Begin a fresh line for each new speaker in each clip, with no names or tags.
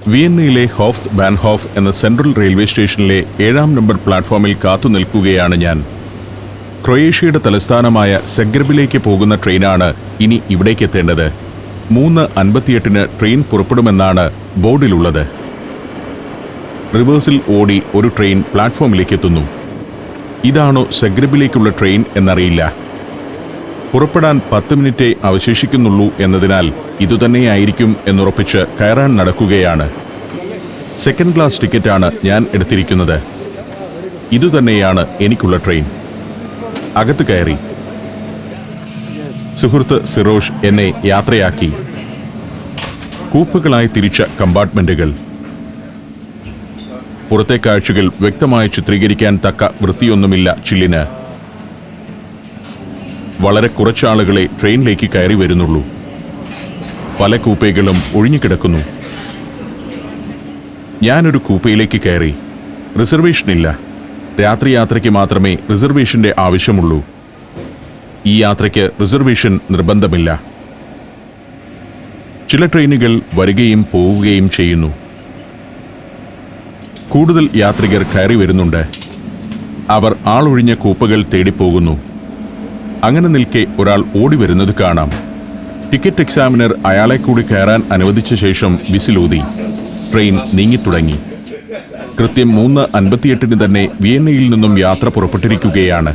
വിയന്നയിലെ ഹോഫ്ത് ബാൻഹോഫ് എന്ന central railway സ്റ്റേഷനിലെ 7-ാം number പ്ലാറ്റ്ഫോമിൽ കാത്തു നിൽക്കുകയാണ് ഞാൻ. ക്രൊയേഷ്യയുടെ തലസ്ഥാനമായ സെഗ്രബിലേക്ക് പോകുന്ന ട്രെയിനാണ് ഇനി ഇവിടേക്ക് എത്തേണ്ടത്. 3:58 ട്രെയിൻ പുറപ്പെടുമെന്നാണ് ബോർഡിലുള്ളത്. റിവേഴ്സിൽ ഓടി ഒരു ട്രെയിൻ പ്ലാറ്റ്ഫോമിലേക്ക് എത്തുന്നു. ഇതാണോ സെഗ്രബിലേക്കുള്ള ട്രെയിൻ എന്നറിയില്ല. പുറപ്പെടാൻ 10 മിനിറ്റേ അവശേഷിക്കുന്നുള്ളൂ എന്നതിനാൽ ഇതുതന്നെയായിരിക്കും എന്നുറപ്പിച്ച് കയറാൻ നടക്കുകയാണ്. സെക്കൻഡ് ക്ലാസ് ടിക്കറ്റാണ് ഞാൻ എടുത്തിരിക്കുന്നത്. ഇതുതന്നെയാണ് എനിക്കുള്ള ട്രെയിൻ. അകത്ത് കയറി. സുഹൃത്ത് സിറോഷ് എന്നെ യാത്രയാക്കി. കൂപ്പുകളായി തിരിച്ച കമ്പാർട്ട്മെന്റുകൾ. പുറത്തെ കാഴ്ചകൾ വ്യക്തമായി ചിത്രീകരിക്കാൻ തക്ക വൃത്തിയൊന്നുമില്ല ചില്ലിന്. വളരെ കുറച്ചാളുകളെ ട്രെയിനിലേക്ക് കയറി വരുന്നുള്ളൂ. പല കൂപ്പകളും ഒഴിഞ്ഞുകിടക്കുന്നു. ഞാനൊരു കൂപ്പയിലേക്ക് കയറി. റിസർവേഷനില്ല. രാത്രി യാത്രയ്ക്ക് മാത്രമേ റിസർവേഷന്റെ ആവശ്യമുള്ളൂ. ഈ യാത്രയ്ക്ക് റിസർവേഷൻ നിർബന്ധമില്ല. ചില ട്രെയിനുകൾ വരികയും പോവുകയും ചെയ്യുന്നു. കൂടുതൽ യാത്രികർ കയറി വരുന്നുണ്ട്. അവർ ആളൊഴിഞ്ഞ കൂപ്പകൾ തേടിപ്പോകുന്നു. അങ്ങനെ നിൽക്കെ ഒരാൾ ഓടി വരുന്നത് കാണാം. ടിക്കറ്റ് എക്സാമിനർ അയാളെ കൂടി കയറാൻ അനുവദിച്ച ശേഷം വിസിലൂതി. ട്രെയിൻ നീങ്ങിത്തുടങ്ങി. കൃത്യം 3:58 തന്നെ വിയന്നയിൽ നിന്നും യാത്ര പുറപ്പെട്ടിരിക്കുകയാണ്.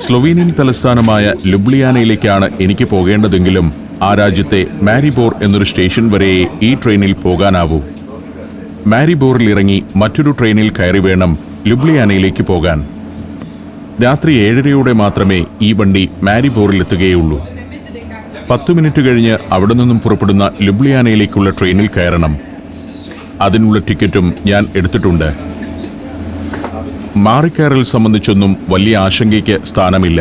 സ്ലൊവീനിയൻ തലസ്ഥാനമായ ലുബ്ലിയാനയിലേക്കാണ് എനിക്ക് പോകേണ്ടതെങ്കിലും ആ രാജ്യത്തെ മാരിബോർ എന്നൊരു സ്റ്റേഷൻ വരെയേ ഈ ട്രെയിനിൽ പോകാനാവൂ. മാരിബോറിൽ ഇറങ്ങി മറ്റൊരു ട്രെയിനിൽ കയറി വേണം ലുബ്ലിയാനയിലേക്ക് പോകാൻ. രാത്രി 7:30 മാത്രമേ ഈ വണ്ടി മാരിബോറിലെത്തുകയുള്ളൂ. 10 മിനിറ്റ് കഴിഞ്ഞ് അവിടെ നിന്നും പുറപ്പെടുന്ന ലുബ്ലിയാനയിലേക്കുള്ള ട്രെയിനിൽ കയറണം. അതിനുള്ള ടിക്കറ്റും ഞാൻ എടുത്തിട്ടുണ്ട്. മാറിക്കയറൽ സംബന്ധിച്ചൊന്നും വലിയ ആശങ്കയ്ക്ക് സ്ഥാനമില്ല.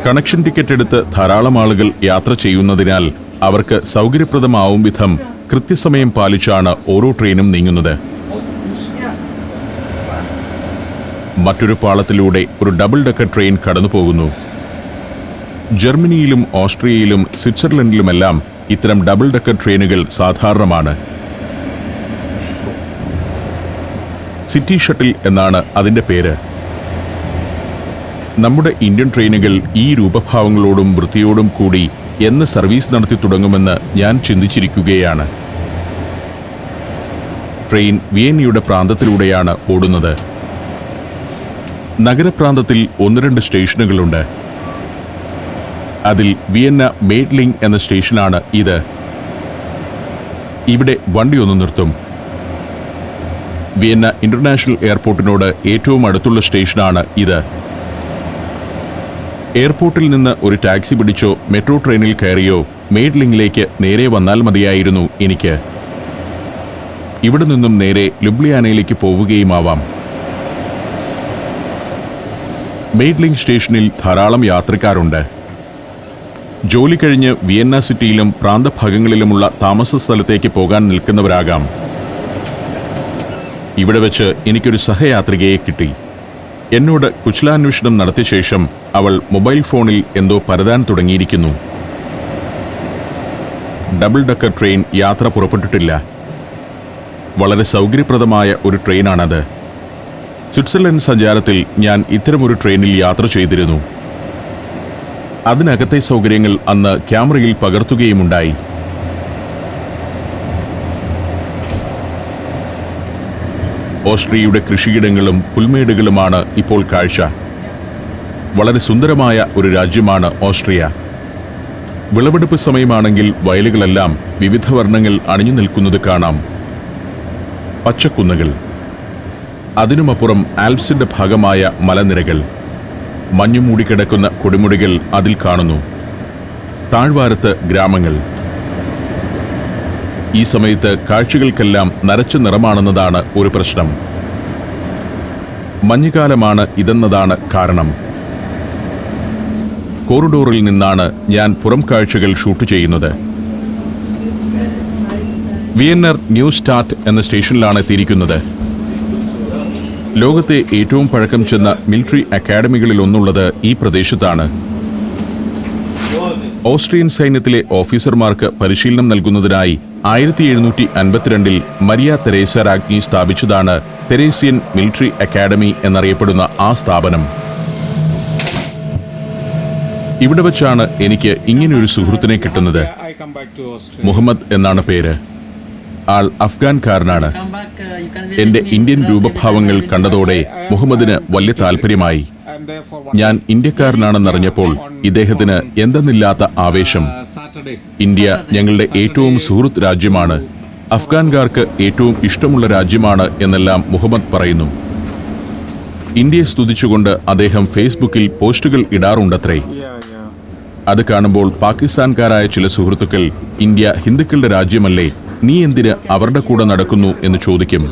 കണക്ഷൻ ടിക്കറ്റ് എടുത്ത് ധാരാളം ആളുകൾ യാത്ര ചെയ്യുന്നതിനാൽ അവർക്ക് സൗകര്യപ്രദമാവും വിധം കൃത്യസമയം പാലിച്ചാണ് ഓരോ ട്രെയിനും നീങ്ങുന്നത്. മറ്റൊരു പാളത്തിലൂടെ ഒരു ഡബിൾ ഡെക്കർ ട്രെയിൻ കടന്നു പോകുന്നു. ജർമ്മനിയിലും ഓസ്ട്രിയയിലും സ്വിറ്റ്സർലൻഡിലുമെല്ലാം ഇത്തരം ഡബിൾ ഡെക്കർ ട്രെയിനുകൾ സാധാരണമാണ്. സിറ്റി ഷട്ടിൽ എന്നാണ് അതിൻ്റെ പേര്. നമ്മുടെ ഇന്ത്യൻ ട്രെയിനുകൾ ഈ രൂപഭാവങ്ങളോടും വൃത്തിയോടും കൂടി എന്ന് സർവീസ് നടത്തി തുടങ്ങുമെന്ന് ഞാൻ ചിന്തിച്ചിരിക്കുകയാണ്. ട്രെയിൻ വിയന്നയുടെ പ്രാന്തത്തിലൂടെയാണ് ഓടുന്നത്. നഗരപ്രാന്തത്തിൽ 1-2 സ്റ്റേഷനുകളുണ്ട്. അതിൽ വിയന്ന മേഡ്ലിംഗ് എന്ന സ്റ്റേഷനാണ് ഇത്. ഇവിടെ വണ്ടി ഒന്ന് നിർത്തും. വിയന്ന ഇന്റർനാഷണൽ എയർപോർട്ടിനോട് ഏറ്റവും അടുത്തുള്ള സ്റ്റേഷനാണ് ഇത്. എയർപോർട്ടിൽ നിന്ന് ഒരു ടാക്സി പിടിച്ചോ മെട്രോ ട്രെയിനിൽ കയറിയോ മേഡ്ലിംഗിലേക്ക് നേരെ വന്നാൽ മതിയായിരുന്നു എനിക്ക്. ഇവിടെ നിന്നും നേരെ ലുബ്ലിയാനയിലേക്ക് പോവുകയുമാവാം. മേഡ്ലിംഗ് സ്റ്റേഷനിൽ ധാരാളം യാത്രക്കാരുണ്ട്. ജോലി കഴിഞ്ഞ് വിയന്ന സിറ്റിയിലും പ്രാന്തഭാഗങ്ങളിലുമുള്ള താമസ സ്ഥലത്തേക്ക് പോകാൻ നിൽക്കുന്നവരാകാം. ഇവിടെ വെച്ച് എനിക്കൊരു സഹയാത്രികയെ കിട്ടി. എന്നോട് കുശലാന്വേഷണം നടത്തിയ ശേഷം അവൾ മൊബൈൽ ഫോണിൽ എന്തോ പരതാൻ തുടങ്ങിയിരിക്കുന്നു. ഡബിൾ ഡെക്കർ ട്രെയിൻ യാത്ര പുറപ്പെട്ടിട്ടില്ല. വളരെ സൗകര്യപ്രദമായ ഒരു ട്രെയിനാണത്. സ്വിറ്റ്സർലൻഡ് സഞ്ചാരത്തിൽ ഞാൻ ഇത്തരമൊരു ട്രെയിനിൽ യാത്ര ചെയ്തിരുന്നു. അതിനകത്തെ സൗകര്യങ്ങൾ അന്ന് ക്യാമറയിൽ പകർത്തുകയുമുണ്ടായി. ഓസ്ട്രിയയുടെ കൃഷിയിടങ്ങളും പുൽമേടുകളുമാണ് ഇപ്പോൾ കാഴ്ച. വളരെ സുന്ദരമായ ഒരു രാജ്യമാണ് ഓസ്ട്രിയ. വിളവെടുപ്പ് സമയമാണെങ്കിൽ വയലുകളെല്ലാം വിവിധ വർണ്ണങ്ങൾ അണിഞ്ഞു നിൽക്കുന്നത് കാണാം. പച്ചക്കുന്നുകൾ, അതിനുമപ്പുറം ആൽപ്സിന്റെ ഭാഗമായ മലനിരകൾ, മഞ്ഞുമൂടിക്കിടക്കുന്ന കൊടുമുടികൾ അതിൽ കാണുന്നു. താഴ്വാരത്ത് ഗ്രാമങ്ങൾ. ഈ സമയത്ത് കാഴ്ചകൾക്കെല്ലാം നരച്ച നിറമാണെന്നതാണ് ഒരു പ്രശ്നം. മഞ്ഞുകാലമാണ് ഇതെന്നതാണ് കാരണം. കോറിഡോറിൽ നിന്നാണ് ഞാൻ പുറം കാഴ്ചകൾ ഷൂട്ട് ചെയ്യുന്നത്. വിയന്നർ ന്യൂ സ്റ്റാർട്ട് എന്ന സ്റ്റേഷനിലാണ് എത്തിയിരിക്കുന്നത്. ലോകത്തെ ഏറ്റവും പഴക്കം ചെന്ന മിലിറ്ററി അക്കാഡമികളിലൊന്നുള്ളത് ഈ പ്രദേശത്താണ്. ഓസ്ട്രിയൻ സൈന്യത്തിലെ ഓഫീസർമാർക്ക് പരിശീലനം നൽകുന്നതിനായി 1752 മരിയ തെരേസ രാജ്ഞി സ്ഥാപിച്ചതാണ് തെരേസ്യൻ മിലിറ്ററി അക്കാഡമി എന്നറിയപ്പെടുന്ന ആ സ്ഥാപനം. ഇവിടെ വച്ചാണ് എനിക്ക് ഇങ്ങനെയൊരു സുഹൃത്തിനെ കിട്ടുന്നത്. മുഹമ്മദ് എന്നാണ് പേര്. ആൾ അഫ്ഗാൻകാരനാണ്. എന്റെ ഇന്ത്യൻ രൂപഭാവങ്ങൾ കണ്ടതോടെ മുഹമ്മദിന് വലിയ താല്പര്യമായി. ഞാൻ ഇന്ത്യക്കാരനാണെന്നറിഞ്ഞപ്പോൾ ഇദ്ദേഹത്തിന് എന്തെന്നില്ലാത്ത ആവേശം. ഇന്ത്യ ഞങ്ങളുടെ ഏറ്റവും സുഹൃത്ത് രാജ്യമാണ്, അഫ്ഗാൻകാർക്ക് ഏറ്റവും ഇഷ്ടമുള്ള രാജ്യമാണ് എന്നെല്ലാം മുഹമ്മദ് പറയുന്നു. ഇന്ത്യയെ സ്തുതിച്ചുകൊണ്ട് അദ്ദേഹം ഫേസ്ബുക്കിൽ പോസ്റ്റുകൾ ഇടാറുണ്ടത്രേ. അത് കാണുമ്പോൾ പാകിസ്ഥാൻകാരായ ചില സുഹൃത്തുക്കൾ, ഇന്ത്യ ഹിന്ദുക്കളുടെ രാജ്യമല്ലേ, നീ എന്തിന് അവരുടെ കൂടെ നടക്കുന്നു എന്ന് ചോദിക്കും.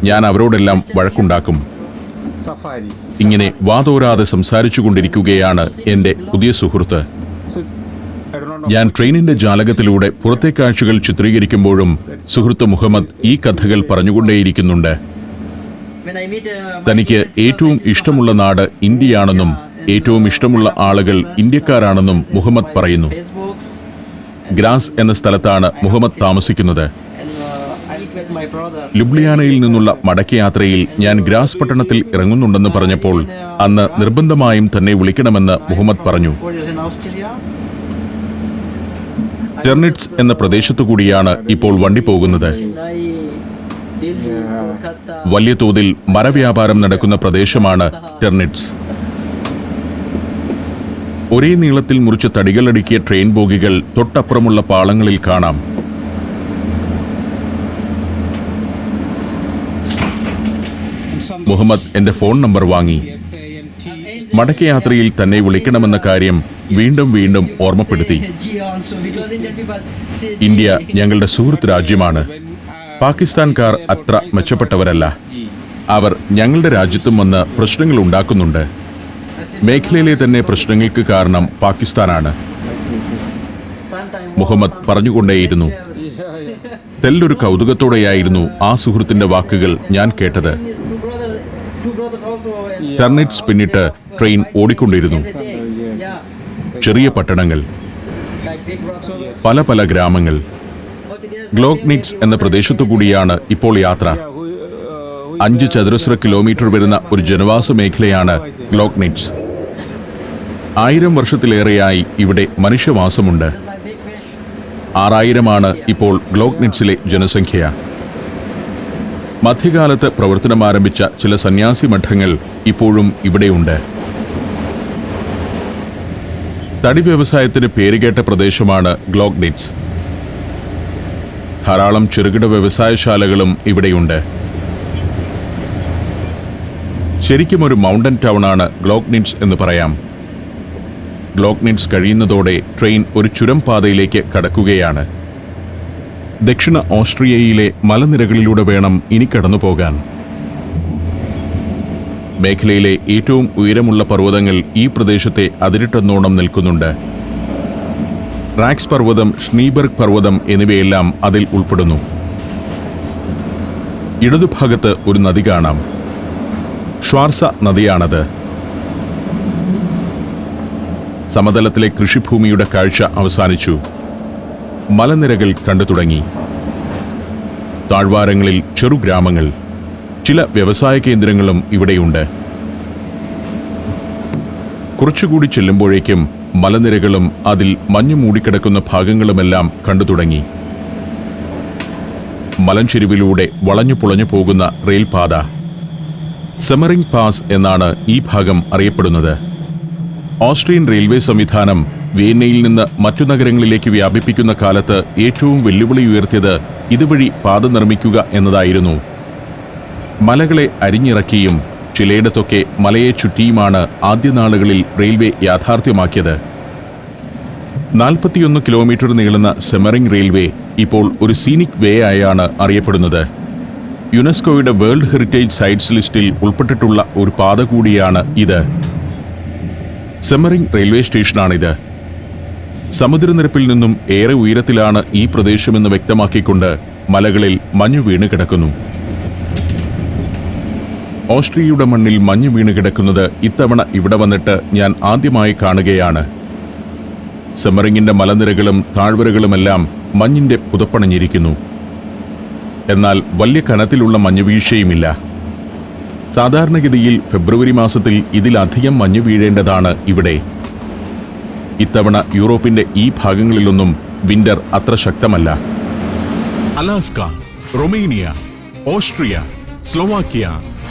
ഞാൻ അവരോടെല്ലാം വഴക്കുണ്ടാക്കും. ഇങ്ങനെ വാതോരാതെ സംസാരിച്ചുകൊണ്ടിരിക്കുകയാണ് എന്റെ പുതിയ സുഹൃത്ത്. ഞാൻ ട്രെയിനിന്റെ ജാലകത്തിലൂടെ പുറത്തെ കാഴ്ചകൾ ചിത്രീകരിക്കുമ്പോഴും സുഹൃത്ത് മുഹമ്മദ് ഈ കഥകൾ പറഞ്ഞുകൊണ്ടേയിരിക്കുന്നുണ്ട്. തനിക്ക് ഏറ്റവും ഇഷ്ടമുള്ള നാട് ഇന്ത്യയാണെന്നും ഏറ്റവും ഇഷ്ടമുള്ള ആളുകൾ ഇന്ത്യക്കാരാണെന്നും മുഹമ്മദ് പറയുന്നു. ഗ്രാസ് എന്ന സ്ഥലത്താണ് മുഹമ്മദ് താമസിക്കുന്നത്. ലുബ്ലിയാനയിൽ നിന്നുള്ള മടക്കയാത്രയിൽ ഞാൻ ഗ്രാസ് പട്ടണത്തിൽ ഇറങ്ങുന്നുണ്ടെന്ന് പറഞ്ഞപ്പോൾ അന്ന് നിർബന്ധമായും തന്നെ വിളിക്കണമെന്ന് മുഹമ്മദ് പറഞ്ഞു. ടെർണിറ്റ്സ് എന്ന പ്രദേശത്തുകൂടിയാണ് ഇപ്പോൾ വണ്ടി പോകുന്നത്. വലിയ തോതിൽ മരവ്യാപാരം നടക്കുന്ന പ്രദേശമാണ് ടെർണിറ്റ്സ്. ഒരേ നീളത്തിൽ മുറിച്ച് തടികളടുക്കിയ ട്രെയിൻ ബോഗികൾ തൊട്ടപ്പുറമുള്ള പാളങ്ങളിൽ കാണാം. മുഹമ്മദ് എന്റെ ഫോൺ നമ്പർ വാങ്ങി. മടക്കയാത്രയിൽ തന്നെ വിളിക്കണമെന്ന കാര്യം വീണ്ടും വീണ്ടും ഓർമ്മപ്പെടുത്തി. ഇന്ത്യ ഞങ്ങളുടെ സുഹൃത്ത് രാജ്യമാണ്. പാകിസ്ഥാൻകാർ അത്ര മെച്ചപ്പെട്ടവരല്ല. അവർ ഞങ്ങളുടെ രാജ്യത്തും വന്ന് പ്രശ്നങ്ങൾ ഉണ്ടാക്കുന്നുണ്ട്. മേഖലയിലെ തന്നെ പ്രശ്നങ്ങൾക്ക് കാരണം പാകിസ്ഥാനാണ്. മുഹമ്മദ് പറഞ്ഞുകൊണ്ടേയിരുന്നു. തെല്ലൊരു കൗതുകത്തോടെയായിരുന്നു ആ സുഹൃത്തിന്റെ വാക്കുകൾ ഞാൻ കേട്ടത്. ടെർണിറ്റ്സ് പിന്നിട്ട് ട്രെയിൻ ഓടിക്കൊണ്ടിരുന്നു. ചെറിയ പട്ടണങ്ങൾ, പല പല ഗ്രാമങ്ങൾ. ഗ്ലോഗ്നിറ്റ്സ് എന്ന പ്രദേശത്തുകൂടിയാണ് ഇപ്പോൾ യാത്ര. 5 ചതുരശ്ര കിലോമീറ്റർ വരുന്ന ഒരു ജനവാസ മേഖലയാണ് ഗ്ലോഗ്നിറ്റ്സ്. 1000 വർഷത്തിലേറെയായി ഇവിടെ മനുഷ്യവാസമുണ്ട്. 6000 ഇപ്പോൾ ഗ്ലോഗ്നിറ്റ്സിലെ ജനസംഖ്യ. മധ്യകാലത്ത് പ്രവർത്തനമാരംഭിച്ച ചില സന്യാസി മഠങ്ങൾ ഇപ്പോഴും ഇവിടെയുണ്ട്. തടി വ്യവസായത്തിന് പേരുകേട്ട പ്രദേശമാണ് ഗ്ലോഗ്നിറ്റ്സ്. ധാരാളം ചെറുകിട വ്യവസായശാലകളും ഇവിടെയുണ്ട്. ശരിക്കും ഒരു മൗണ്ടൻ ടൗണാണ് ഗ്ലോഗ്നിറ്റ്സ് എന്ന് പറയാം. ഗ്ലോഗ്നിറ്റ്സ് കഴിയുന്നതോടെ ട്രെയിൻ ഒരു ചുരം പാതയിലേക്ക് കടക്കുകയാണ്. ദക്ഷിണ ഓസ്ട്രിയയിലെ മലനിരകളിലൂടെ വേണം ഇനി കടന്നുപോകാൻ. മേഖലയിലെ ഏറ്റവും ഉയരമുള്ള പർവ്വതങ്ങൾ ഈ പ്രദേശത്തെ അതിരിട്ടെന്നോണം നിൽക്കുന്നുണ്ട്. റാക്സ് പർവ്വതം, ഷ്നീബർഗ് പർവ്വതം എന്നിവയെല്ലാം അതിൽ ഉൾപ്പെടുന്നു. ഇടതുഭാഗത്ത് ഒരു നദി കാണാം. ഷ്വാർസ നദിയാണത്. സമതലത്തിലെ കൃഷിഭൂമിയുടെ കാഴ്ച അവസാനിച്ചു. മലനിരകൾ കണ്ടു തുടങ്ങി. താഴ്വാരങ്ങളിൽ ചെറുഗ്രാമങ്ങൾ, ചില വ്യവസായ കേന്ദ്രങ്ങളും ഇവിടെയുണ്ട്. കുറച്ചുകൂടി ചെല്ലുമ്പോഴേക്കും മലനിരകളും അതിൽ മഞ്ഞു മൂടിക്കിടക്കുന്ന ഭാഗങ്ങളുമെല്ലാം കണ്ടു തുടങ്ങി. മലഞ്ചെരിവിലൂടെ വളഞ്ഞു പുളഞ്ഞു പോകുന്ന റെയിൽപാത. സെമറിംഗ് പാസ് എന്നാണ് ഈ ഭാഗം അറിയപ്പെടുന്നത്. ഓസ്ട്രിയൻ റെയിൽവേ സംവിധാനം വിയന്നയിൽ നിന്ന് മറ്റു നഗരങ്ങളിലേക്ക് വ്യാപിപ്പിക്കുന്ന കാലത്ത് ഏറ്റവും വെല്ലുവിളി ഉയർത്തിയത് ഇതുവഴി പാത നിർമ്മിക്കുക എന്നതായിരുന്നു. മലകളെ അരിഞ്ഞിറക്കിയും ചിലയിടത്തൊക്കെ മലയെ ചുറ്റിയുമാണ് ആദ്യനാളുകളിൽ റെയിൽവേ യാഥാർത്ഥ്യമാക്കിയത്. 41 കിലോമീറ്റർ നീളുന്ന സെമറിംഗ് റെയിൽവേ ഇപ്പോൾ ഒരു സീനിക് വേ ആയാണ് അറിയപ്പെടുന്നത്. യുനെസ്കോയുടെ വേൾഡ് ഹെറിറ്റേജ് സൈറ്റ്സ് ലിസ്റ്റിൽ ഉൾപ്പെട്ടിട്ടുള്ള ഒരു പാത കൂടിയാണ് ഇത്. സെമറിംഗ് റെയിൽവേ സ്റ്റേഷനാണിത്. സമുദ്രനിരപ്പിൽ നിന്നും ഏറെ ഉയരത്തിലാണ് ഈ പ്രദേശമെന്ന് വ്യക്തമാക്കിക്കൊണ്ട് മലകളിൽ മഞ്ഞു വീണ് കിടക്കുന്നു. ഓസ്ട്രിയയുടെ മണ്ണിൽ മഞ്ഞു വീണ് കിടക്കുന്നത് ഇത്തവണ ഇവിടെ വന്നിട്ട് ഞാൻ ആദ്യമായി കാണുകയാണ്. സെമറിങ്ങിന്റെ മലനിരകളും താഴ്വരകളുമെല്ലാം മഞ്ഞിന്റെ പുതപ്പണഞ്ഞിരിക്കുന്നു. എന്നാൽ വലിയ കനത്തിലുള്ള മഞ്ഞുവീഴ്ചയുമില്ല. സാധാരണഗതിയിൽ ഫെബ്രുവരി മാസത്തിൽ ഇതിലധികം മഞ്ഞു വീഴേണ്ടതാണ് ഇവിടെ. ഇത്തവണ യൂറോപ്പിന്റെ ഈ ഭാഗങ്ങളിലൊന്നും വിന്റർ അത്ര ശക്തമല്ല.
Alaska, Romania, Austria, Slovakia,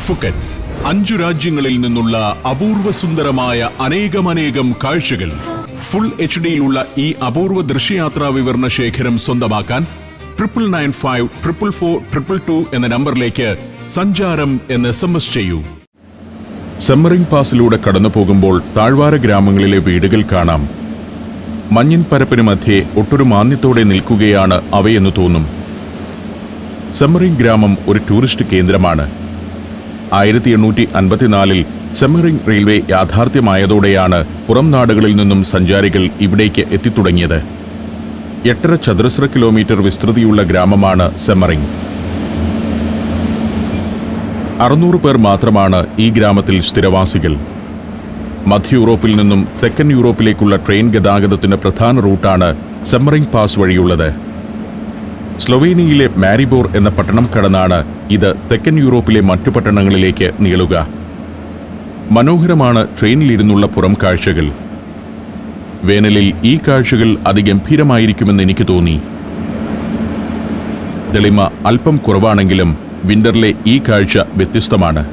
Phuket 5 രാജ്യങ്ങളിൽ നിന്നുള്ള അപൂർവ സുന്ദരമായ അനേകം കാഴ്ചകൾ. ഫുൾ HD-യിലുള്ള ഈ അപൂർവ ദൃശ്യയാത്രാ വിവരണ ശേഖരം സ്വന്തമാക്കാൻ 99544422 എന്ന നമ്പറിലേക്ക് സഞ്ചാരം എന്ന് SMS ചെയ്യൂ.
സെമ്മറിംഗ് പാസിലൂടെ കടന്നു പോകുമ്പോൾ താഴ്വാര ഗ്രാമങ്ങളിലെ വീടുകൾ കാണാം. മഞ്ഞിൻ പരപ്പിന് മധ്യേ ഒട്ടൊരു മാന്യത്തോടെ നിൽക്കുകയാണ് അവയെന്ന് തോന്നും. സെമ്മറിംഗ് ഗ്രാമം ഒരു ടൂറിസ്റ്റ് കേന്ദ്രമാണ്. 1854-ൽ സെമ്മറിംഗ് റെയിൽവേ യാഥാർത്ഥ്യമായതോടെയാണ് പുറം നാടുകളിൽ നിന്നും സഞ്ചാരികൾ ഇവിടേക്ക് എത്തിത്തുടങ്ങിയത്. 8.5 ചതുരശ്ര കിലോമീറ്റർ വിസ്തൃതിയുള്ള ഗ്രാമമാണ് സെമ്മറിംഗ്. 600 പേർ മാത്രമാണ് ഈ ഗ്രാമത്തിൽ സ്ഥിരവാസികൾ. മധ്യ യൂറോപ്പിൽ നിന്നും തെക്കൻ യൂറോപ്പിലേക്കുള്ള ട്രെയിൻ ഗതാഗതത്തിന് പ്രധാന റൂട്ടാണ് സെമ്മറിംഗ് പാസ് വഴിയുള്ളത്. സ്ലൊവേനിയയിലെ മാരിബോർ എന്ന പട്ടണം കടന്നാണ് ഇത് തെക്കൻ യൂറോപ്പിലെ മറ്റു പട്ടണങ്ങളിലേക്ക് നീളുക. മനോഹരമാണ് ട്രെയിനിലിരുന്നുള്ള പുറം കാഴ്ചകൾ. വേനലിൽ ഈ കാഴ്ചകൾ അതിഗംഭീരമായിരിക്കുമെന്ന് എനിക്ക് തോന്നി. തെളിമ അല്പം കുറവാണെങ്കിലും വിന്ററിലെ ഈ കാഴ്ച വ്യത്യസ്തമാണ്.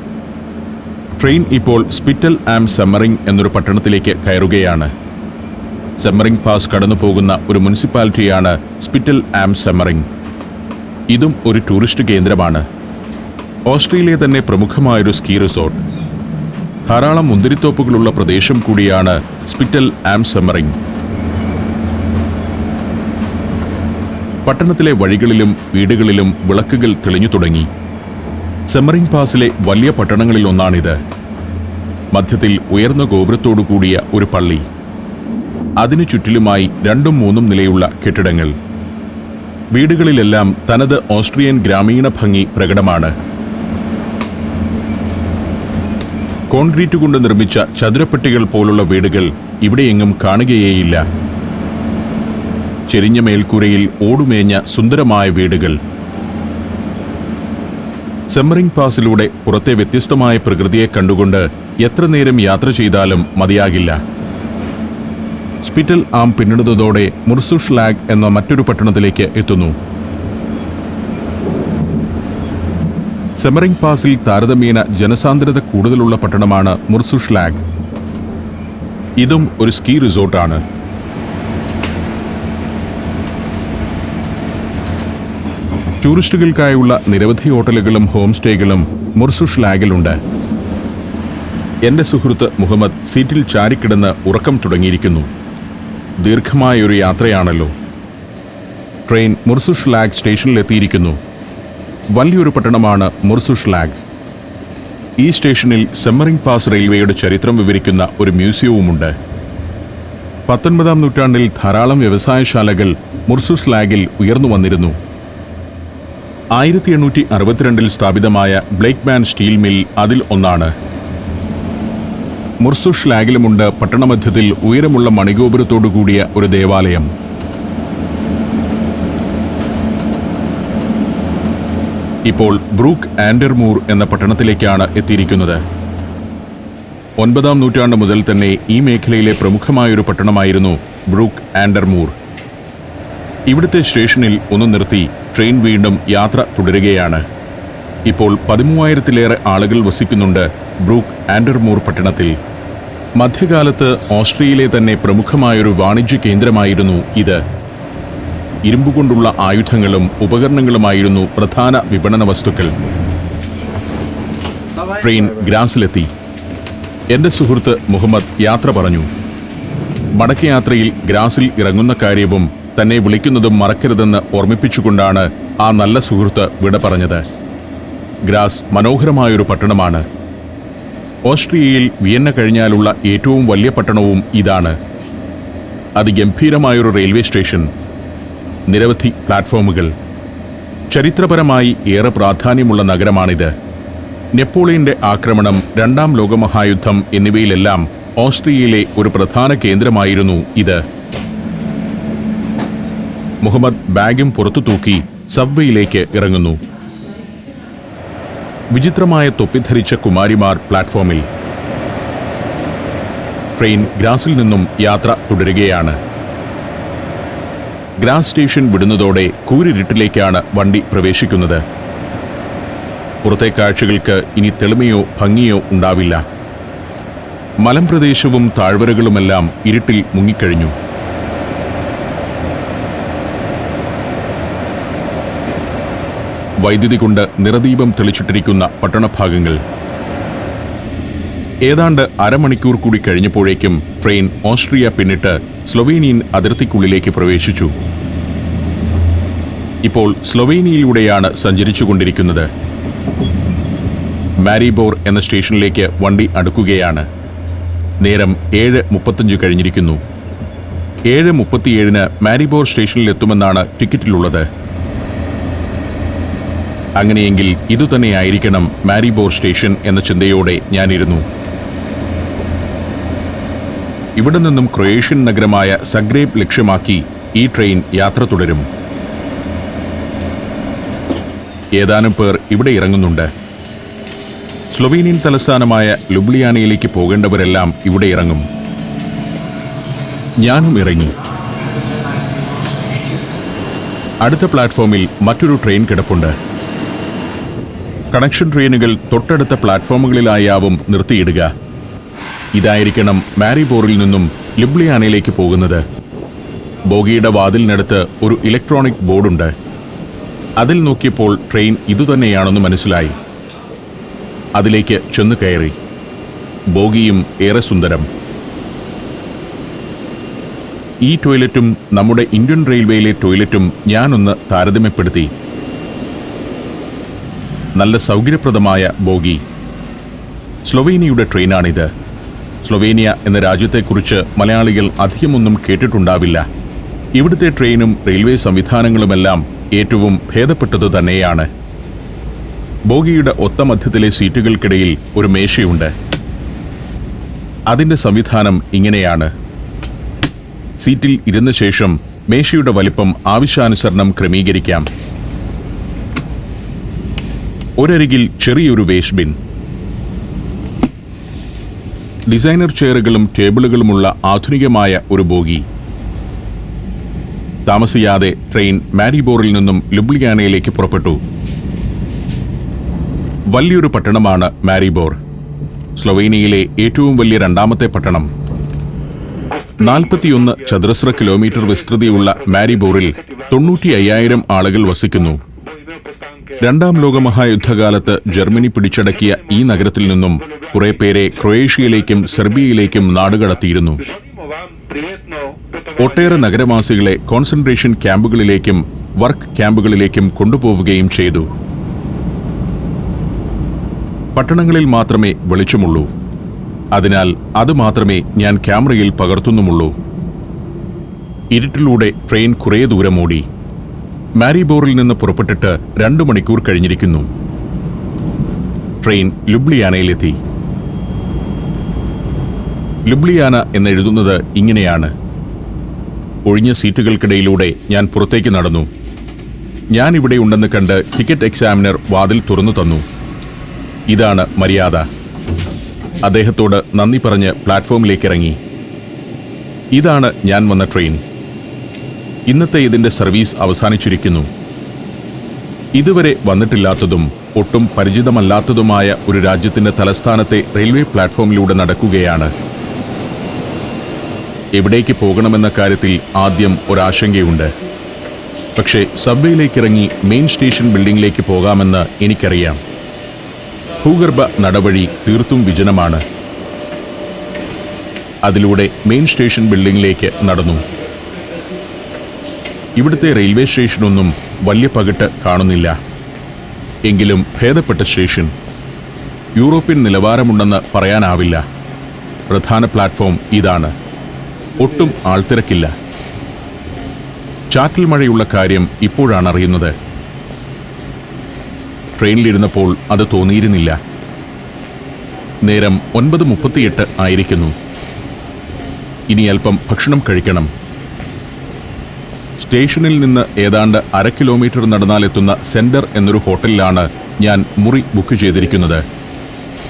ട്രെയിൻ ഇപ്പോൾ സ്പിറ്റൽ ആം സെമ്മറിംഗ് എന്നൊരു പട്ടണത്തിലേക്ക് കയറുകയാണ്. സെമ്മറിംഗ് പാസ് കടന്നു പോകുന്ന ഒരു മുനിസിപ്പാലിറ്റിയാണ് സ്പിറ്റൽ ആം സെമ്മറിംഗ്. ഇതും ഒരു ടൂറിസ്റ്റ് കേന്ദ്രമാണ്. ഓസ്ട്രിയയിലെ തന്നെ പ്രമുഖമായൊരു സ്കീ റിസോർട്ട്. ധാരാളം മുന്തിരിത്തോപ്പുകളുള്ള പ്രദേശം കൂടിയാണ് സ്പിറ്റൽ ആം സെമ്മറിംഗ്. പട്ടണത്തിലെ വഴികളിലും വീടുകളിലും വിളക്കുകൾ തെളിഞ്ഞു തുടങ്ങി. സെമ്മറിംഗ് പാസിലെ വലിയ പട്ടണങ്ങളിലൊന്നാണിത്. മധ്യത്തിൽ ഉയർന്ന ഗോപുരത്തോടു കൂടിയ ഒരു പള്ളി. അതിനു ചുറ്റിലുമായി 2-3 നിലയുള്ള കെട്ടിടങ്ങൾ. വീടുകളിലെല്ലാം തനത് ഓസ്ട്രിയൻ ഗ്രാമീണ ഭംഗി പ്രകടമാണ്. കോൺക്രീറ്റ് കൊണ്ട് നിർമ്മിച്ച ചതുരപ്പെട്ടികൾ പോലുള്ള വീടുകൾ ഇവിടെയെങ്ങും കാണുകയേയില്ല. ചെരിഞ്ഞ മേൽക്കൂരയിൽ ഓടുമേഞ്ഞ സുന്ദരമായ വീടുകൾ. സെമ്മറിംഗ് പാസിലൂടെ പുറത്തെ വ്യത്യസ്തമായ പ്രകൃതിയെ കണ്ടുകൊണ്ട് എത്ര നേരം യാത്ര ചെയ്താലും മതിയാകില്ല. സ്പിറ്റൽ ആം പിന്നിടുന്നതോടെ മുർസുഷ്ലാഗ് എന്ന മറ്റൊരു പട്ടണത്തിലേക്ക് എത്തുന്നു. സെമ്മറിംഗ് പാസിൽ താരതമ്യേന ജനസാന്ദ്രത കൂടുതലുള്ള പട്ടണമാണ് മുർസുഷ്ലാഗ്. ഇതും ഒരു സ്കീ റിസോർട്ടാണ്. ടൂറിസ്റ്റുകൾക്കായുള്ള നിരവധി ഹോട്ടലുകളും ഹോം സ്റ്റേകളും മുർസുഷ്ലാഗിലുണ്ട്. എന്റെ സുഹൃത്ത് മുഹമ്മദ് സീറ്റിൽ ചാരിക്കിടന്ന് ഉറക്കം തുടങ്ങിയിരിക്കുന്നു. ദീർഘമായൊരു യാത്രയാണല്ലോ. ട്രെയിൻ മുർസുഷ്ലാഗ് സ്റ്റേഷനിലെത്തിയിരിക്കുന്നു. വലിയൊരു പട്ടണമാണ് മുർസുഷ്ലാഗ്. ഈ സ്റ്റേഷനിൽ സെമ്മറിംഗ് പാസ് റെയിൽവേയുടെ ചരിത്രം വിവരിക്കുന്ന ഒരു മ്യൂസിയവുമുണ്ട്. 19-ാം നൂറ്റാണ്ടിൽ ധാരാളം വ്യവസായശാലകൾ മുർസുഷ്ലാഗിൽ ഉയർന്നു വന്നിരുന്നു. 1862-ൽ സ്ഥാപിതമായ ബ്ലേക്ക്മാൻ സ്റ്റീൽ മിൽ അതിൽ ഒന്നാണ്. മുർസുഷ്ലാഗിലുമുണ്ട് പട്ടണമധ്യത്തിൽ ഉയരമുള്ള മണിഗോപുരത്തോടുകൂടിയ ഒരു ദേവാലയം. ഇപ്പോൾ ബ്രൂക്ക് ആൻഡർമൂർ എന്ന പട്ടണത്തിലേക്കാണ് എത്തിയിരിക്കുന്നത്. 9-ാം നൂറ്റാണ്ട് മുതൽ തന്നെ ഈ മേഖലയിലെ പ്രമുഖമായൊരു പട്ടണമായിരുന്നു ബ്രൂക്ക് ആൻഡർമൂർ. ഇവിടുത്തെ സ്റ്റേഷനിൽ ഒന്ന് നിർത്തി ട്രെയിൻ വീണ്ടും യാത്ര തുടരുകയാണ്. ഇപ്പോൾ 13,000-ലേറെ ആളുകൾ വസിക്കുന്നുണ്ട് ബ്രൂക്ക് ആൻഡർമൂർ പട്ടണത്തിൽ. മധ്യകാലത്ത് ഓസ്ട്രിയയിലെ തന്നെ പ്രമുഖമായൊരു വാണിജ്യ കേന്ദ്രമായിരുന്നു ഇത്. ഇരുമ്പുകൊണ്ടുള്ള ആയുധങ്ങളും ഉപകരണങ്ങളുമായിരുന്നു പ്രധാന വിപണന വസ്തുക്കൾ. ട്രെയിൻ ഗ്രാസിലെത്തി. എന്റെ സുഹൃത്ത് മുഹമ്മദ് യാത്ര പറഞ്ഞു. മടക്കയാത്രയിൽ ഗ്രാസിൽ ഇറങ്ങുന്ന കാര്യവും തന്നെ വിളിക്കുന്നതും മറക്കരുതെന്ന് ഓർമ്മിപ്പിച്ചുകൊണ്ടാണ് ആ നല്ല സുഹൃത്ത് വിട പറഞ്ഞത്. ഗ്രാസ് മനോഹരമായൊരു പട്ടണമാണ്. ഓസ്ട്രിയയിൽ വിയന്ന കഴിഞ്ഞാലുള്ള ഏറ്റവും വലിയ പട്ടണവും ഇതാണ്. അതിഗംഭീരമായൊരു റെയിൽവേ സ്റ്റേഷൻ, നിരവധി പ്ലാറ്റ്ഫോമുകൾ. ചരിത്രപരമായി ഏറെ പ്രാധാന്യമുള്ള നഗരമാണിത്. നെപ്പോളിയന്റെ ആക്രമണം, 2-ാം ലോകമഹായുദ്ധം എന്നിവയിലെല്ലാം ഓസ്ട്രിയയിലെ ഒരു പ്രധാന കേന്ദ്രമായിരുന്നു ഇത്. മുഹമ്മദ് ബാഗും പുറത്തു തൂക്കി സബ്വേയിലേക്ക് ഇറങ്ങുന്നു. വിചിത്രമായ തൊപ്പി ധരിച്ച കുമാരിമാർ പ്ലാറ്റ്ഫോമിൽ. ട്രെയിൻ ഗ്രാസിൽ നിന്നും യാത്ര തുടരുകയാണ്. ഗ്രാസ് സ്റ്റേഷൻ വിടുന്നതോടെ കൂരിരുട്ടിലേക്കാണ് വണ്ടി പ്രവേശിക്കുന്നത്. പുറത്തെ കാഴ്ചകൾക്ക് ഇനി തെളിമയോ ഭംഗിയോ ഉണ്ടാവില്ല. മലമ്പ്രദേശവും താഴ്വരകളുമെല്ലാം ഇരുട്ടിൽ മുങ്ങിക്കഴിഞ്ഞു. വൈദ്യുതി കൊണ്ട് നിറദീപം തെളിച്ചിട്ടിരിക്കുന്ന പട്ടണഭാഗങ്ങൾ. ഏതാണ്ട് അരമണിക്കൂർ കൂടി കഴിഞ്ഞപ്പോഴേക്കും ട്രെയിൻ ഓസ്ട്രിയ പിന്നിട്ട് സ്ലൊവേനിയൻ അതിർത്തിക്കുള്ളിലേക്ക് പ്രവേശിച്ചു. ഇപ്പോൾ സ്ലൊവേനിയയിലൂടെയാണ് സഞ്ചരിച്ചുകൊണ്ടിരിക്കുന്നത്. മാരിബോർ എന്ന സ്റ്റേഷനിലേക്ക് വണ്ടി അടുക്കുകയാണ്. നേരം 7:35 കഴിഞ്ഞിരിക്കുന്നു. 7:37 മാരിബോർ സ്റ്റേഷനിലെത്തുമെന്നാണ് ടിക്കറ്റിലുള്ളത്. അങ്ങനെയെങ്കിൽ ഇതുതന്നെയായിരിക്കണം മാരിബോർ സ്റ്റേഷൻ എന്ന ചിന്തയോടെ ഞാനിരുന്നു. ഇവിടെ നിന്നും ക്രൊയേഷ്യൻ നഗരമായ സഗ്രേബ് ലക്ഷ്യമാക്കി ഈ ട്രെയിൻ യാത്ര തുടരും. ഏതാനും പേർ ഇവിടെ ഇറങ്ങുന്നുണ്ട്. സ്ലൊവേനിയൻ തലസ്ഥാനമായ ലുബ്ലിയാനയിലേക്ക് പോകേണ്ടവരെല്ലാം ഇവിടെ ഇറങ്ങും. ഞാനും ഇറങ്ങി. അടുത്ത പ്ലാറ്റ്ഫോമിൽ മറ്റൊരു ട്രെയിൻ കിടപ്പുണ്ട്. കണക്ഷൻ ട്രെയിനുകൾ തൊട്ടടുത്ത പ്ലാറ്റ്ഫോമുകളിലായാവും നിർത്തിയിടുക. ഇതായിരിക്കണം മാരിബോറിൽ നിന്നും ലുബ്ലിയാനയിലേക്ക് പോകുന്നത്. ബോഗിയുടെ വാതിലിനടുത്ത് ഒരു ഇലക്ട്രോണിക് ബോർഡുണ്ട്. അതിൽ നോക്കിയപ്പോൾ ട്രെയിൻ ഇതുതന്നെയാണെന്ന് മനസ്സിലായി. അതിലേക്ക് ചെന്ന് കയറി. ബോഗിയും ഏറെ സുന്ദരം. ഈ ടോയ്ലറ്റും നമ്മുടെ ഇന്ത്യൻ റെയിൽവേയിലെ ടോയ്ലറ്റും ഞാനൊന്ന് താരതമ്യപ്പെടുത്തി. നല്ല സൗകര്യപ്രദമായ ബോഗി. സ്ലൊവേനിയയുടെ ട്രെയിനാണിത്. സ്ലൊവേനിയ എന്ന രാജ്യത്തെക്കുറിച്ച് മലയാളികൾ അധികമൊന്നും കേട്ടിട്ടുണ്ടാവില്ല. ഇവിടുത്തെ ട്രെയിനും റെയിൽവേ സംവിധാനങ്ങളുമെല്ലാം ഏറ്റവും ഭേദപ്പെട്ടതു തന്നെയാണ്. ബോഗിയുടെ ഒത്ത മധ്യത്തിലെ സീറ്റുകൾക്കിടയിൽ ഒരു മേശയുണ്ട്. അതിൻ്റെ സംവിധാനം ഇങ്ങനെയാണ്. സീറ്റിൽ ഇരുന്ന ശേഷം മേശയുടെ വലിപ്പം ആവശ്യാനുസരണം ക്രമീകരിക്കാം. ഒരരികിൽ ചെറിയൊരു വേസ്റ്റ് ബിൻ. ഡിസൈനർ ചെയറുകളും ടേബിളുകളുമുള്ള ആധുനികമായ ഒരു ബോഗി. താമസിയാതെ ട്രെയിൻ മാരിബോറിൽ നിന്നും ലുബ്ലിയാനയിലേക്ക് പുറപ്പെട്ടു. വലിയൊരു പട്ടണമാണ് മാരിബോർ. സ്ലൊവേനിയയിലെ ഏറ്റവും വലിയ രണ്ടാമത്തെ പട്ടണം. 41 ചതുരശ്ര കിലോമീറ്റർ വിസ്തൃതിയുള്ള മാരിബോറിൽ 95,000 ആളുകൾ വസിക്കുന്നു. രണ്ടാം ലോകമഹായുദ്ധകാലത്ത് ജർമ്മനി പിടിച്ചടക്കിയ ഈ നഗരത്തിൽ നിന്നും കുറെ പേരെ ക്രൊയേഷ്യയിലേക്കും സെർബിയയിലേക്കും നാടുകടത്തിയിരുന്നു. ഒട്ടേറെ നഗരവാസികളെ കോൺസെൻട്രേഷൻ ക്യാമ്പുകളിലേക്കും വർക്ക് ക്യാമ്പുകളിലേക്കും കൊണ്ടുപോവുകയും ചെയ്തു. പട്ടണങ്ങളിൽ മാത്രമേ വെളിച്ചമുള്ളൂ. അതിനാൽ അതുമാത്രമേ ഞാൻ ക്യാമറയിൽ പകർത്തുന്നുമുള്ളൂ. ഇരുട്ടിലൂടെ ട്രെയിൻ കുറേ ദൂരം ഓടി. മാരിബോറിൽ നിന്ന് പുറപ്പെട്ടിട്ട് 2 മണിക്കൂർ കഴിഞ്ഞിരിക്കുന്നു. ട്രെയിൻ ലുബ്ലിയാനയിലെത്തി. ലുബ്ലിയാന എന്നെഴുതുന്നത് ഇങ്ങനെയാണ്. ഒഴിഞ്ഞ സീറ്റുകൾക്കിടയിലൂടെ ഞാൻ പുറത്തേക്ക് നടന്നു. ഞാൻ ഇവിടെ ഉണ്ടെന്ന് കണ്ട് ടിക്കറ്റ് എക്സാമിനർ വാതിൽ തുറന്നു തന്നു. ഇതാണ് മര്യാദ. അദ്ദേഹത്തോട് നന്ദി പറഞ്ഞ് പ്ലാറ്റ്ഫോമിലേക്ക് ഇറങ്ങി. ഇതാണ് ഞാൻ വന്ന ട്രെയിൻ. ഇന്നത്തെ ഇതിന്റെ സർവീസ് അവസാനിച്ചിരിക്കുന്നു. ഇതുവരെ വന്നിട്ടില്ലാത്തതും ഒട്ടും പരിചിതമല്ലാത്തതുമായ ഒരു രാജ്യത്തിന്റെ തലസ്ഥാനത്തെ റെയിൽവേ പ്ലാറ്റ്ഫോമിലൂടെ നടക്കുകയാണ്. എവിടേക്ക് പോകണമെന്ന കാര്യത്തിൽ ആദ്യം ഒരാശങ്കയുണ്ട്. പക്ഷേ സബ്വേയിലേക്കിറങ്ങി മെയിൻ സ്റ്റേഷൻ ബിൽഡിംഗിലേക്ക് പോകാമെന്ന് എനിക്കറിയാം. ഭൂഗർഭ നടവഴി തീർത്തും വിജനമാണ്. അതിലൂടെ മെയിൻ സ്റ്റേഷൻ ബിൽഡിംഗിലേക്ക് നടന്നു. ഇവിടുത്തെ റെയിൽവേ സ്റ്റേഷനൊന്നും വലിയ പകിട്ട് കാണുന്നില്ല. എങ്കിലും ഭേദപ്പെട്ട സ്റ്റേഷൻ. യൂറോപ്യൻ നിലവാരമുണ്ടെന്ന് പറയാനാവില്ല. പ്രധാന പ്ലാറ്റ്ഫോം ഇതാണ്. ഒട്ടും ആൾത്തിരക്കില്ല. ചാറ്റൽ മഴയുള്ള കാര്യം ഇപ്പോഴാണ് അറിയുന്നത്. ട്രെയിനിലിരുന്നപ്പോൾ അത് തോന്നിയിരുന്നില്ല. നേരം 9:38 ആയിരിക്കുന്നു. ഇനി അല്പം ഭക്ഷണം കഴിക്കണം. സ്റ്റേഷനിൽ നിന്ന് ഏതാണ്ട് 1/2 കിലോമീറ്റർ നടന്നാലെത്തുന്ന സെന്റർ എന്നൊരു ഹോട്ടലിലാണ് ഞാൻ മുറി ബുക്ക് ചെയ്തിരിക്കുന്നത്.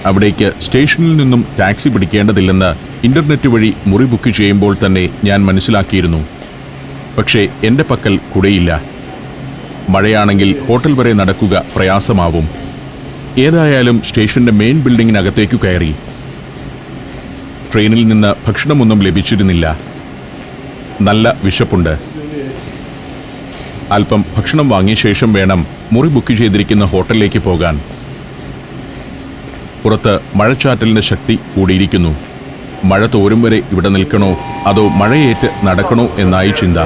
അവിടേക്ക് സ്റ്റേഷനിൽ നിന്നും ടാക്സി പിടിക്കേണ്ടതില്ലെന്ന് ഇന്റർനെറ്റ് വഴി മുറി ബുക്ക് ചെയ്യുമ്പോൾ തന്നെ ഞാൻ മനസ്സിലാക്കിയിരുന്നു. പക്ഷേ എൻ്റെ പക്കൽ കുടയില്ല. മഴയാണെങ്കിൽ ഹോട്ടൽ വരെ നടക്കുക പ്രയാസമാവും. ഏതായാലും സ്റ്റേഷന്റെ മെയിൻ ബിൽഡിങ്ങിനകത്തേക്കു കയറി. ട്രെയിനിൽ നിന്ന് ഭക്ഷണമൊന്നും ലഭിച്ചിരുന്നില്ല. നല്ല വിശപ്പുണ്ട്. അല്പം ഭക്ഷണം വാങ്ങിയ ശേഷം വേണം മുറി ബുക്ക് ചെയ്തിരിക്കുന്ന ഹോട്ടലിലേക്ക് പോകാൻ. പുറത്ത് മഴച്ചാറ്റലിന്റെ ശക്തി കൂടിയിരിക്കുന്നു. മഴ തോരും വരെ ഇവിടെ നിൽക്കണോ അതോ മഴയേറ്റ് നടക്കണോ എന്നായി ചിന്ത.